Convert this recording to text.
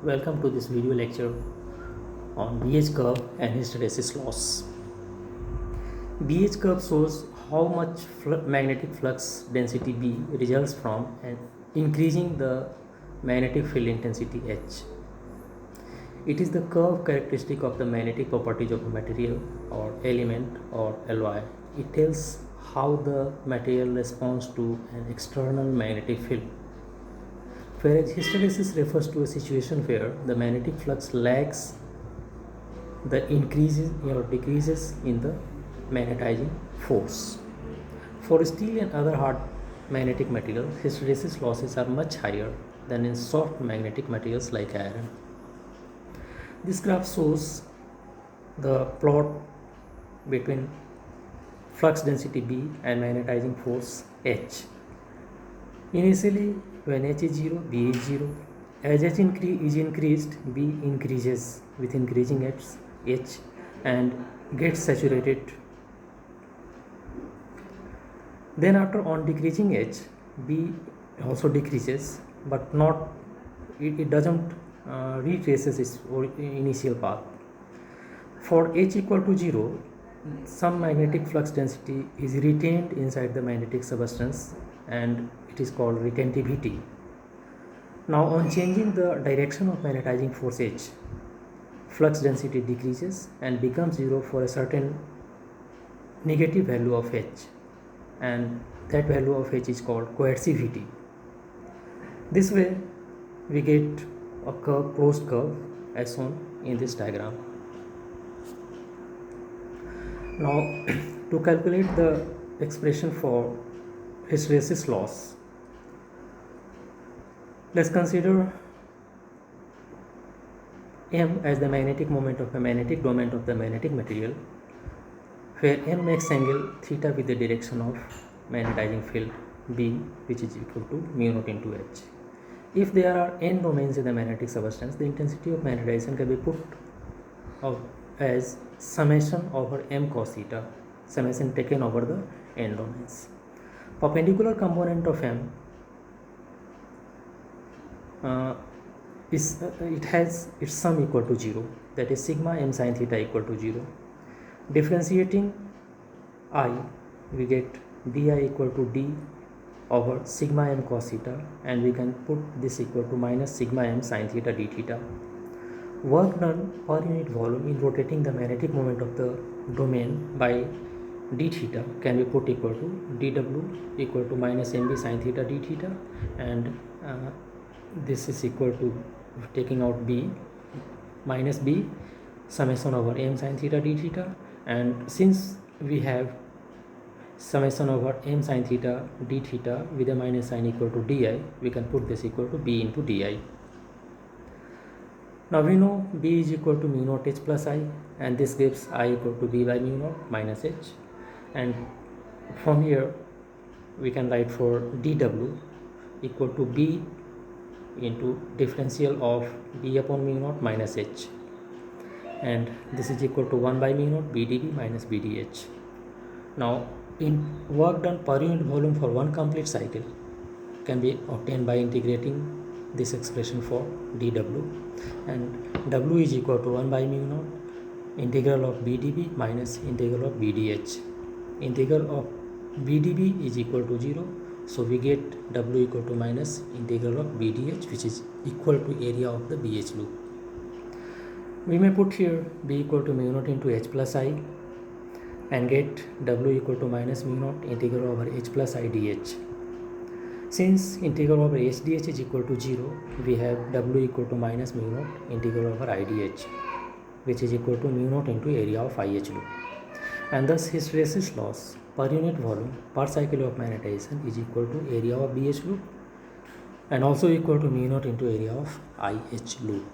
Welcome to this video lecture on BH curve and hysteresis loss. BH curve shows how much magnetic flux density B results from and increasing the magnetic field intensity H. It is the curve characteristic of the magnetic properties of a material or element or Ly. It tells how the material responds to an external magnetic field. Whereas hysteresis refers to a situation where the magnetic flux lags the increases or decreases in the magnetizing force. For steel and other hard magnetic materials, hysteresis losses are much higher than in soft magnetic materials like iron. This graph shows the plot between flux density B and magnetizing force H. Initially, when H is 0, B is 0. As H is increased, B increases with increasing H and gets saturated. Then after on decreasing H, B also decreases, but not it doesn't retraces its initial path. For H equal to 0, some magnetic flux density is retained inside the magnetic substance and it is called retentivity. Now on changing the direction of magnetizing force H, flux density decreases and becomes 0 for a certain negative value of H, and that value of H is called coercivity. This way we get a curve, closed curve as shown in this diagram. Now to calculate the expression for hysteresis loss, let's consider M as the magnetic moment of a magnetic domain of the magnetic material, where M makes angle theta with the direction of magnetizing field B, which is equal to mu naught into H. If there are n domains in the magnetic substance, the intensity of magnetization can be put as summation over M cos theta, summation taken over the n domains. Perpendicular component of M it has its sum equal to 0, that is sigma m sin theta equal to 0. Differentiating I, we get di equal to d over sigma m cos theta, and we can put this equal to minus sigma m sin theta d theta. Work done per unit volume in rotating the magnetic moment of the domain by d theta can be put equal to dw equal to minus mb sin theta d theta, and this is equal to, taking out b, minus b summation over m sin theta d theta, and since we have summation over m sin theta d theta with a minus sign equal to di, we can put this equal to b into di. Now we know b is equal to mu naught h plus I, and this gives I equal to b by mu naught minus h, and from here we can write for dw equal to b into differential of b upon mu naught minus h, and this is equal to 1 by mu naught bdb minus bdh. Now in work done per unit volume for one complete cycle can be obtained by integrating this expression for dw, and w is equal to 1 by mu naught integral of bdb minus integral of bdh. Integral of bdb is equal to 0, so we get w equal to minus integral of bdh, which is equal to area of the BH loop. We may put here b equal to mu naught into h plus I and get w equal to minus mu naught integral over h plus I dh. Since integral over h dh is equal to 0, we have w equal to minus mu naught integral over I dh, which is equal to mu naught into area of IH loop. And thus hysteresis loss per unit volume per cycle of magnetization is equal to area of BH loop and also equal to mu naught into area of IH loop.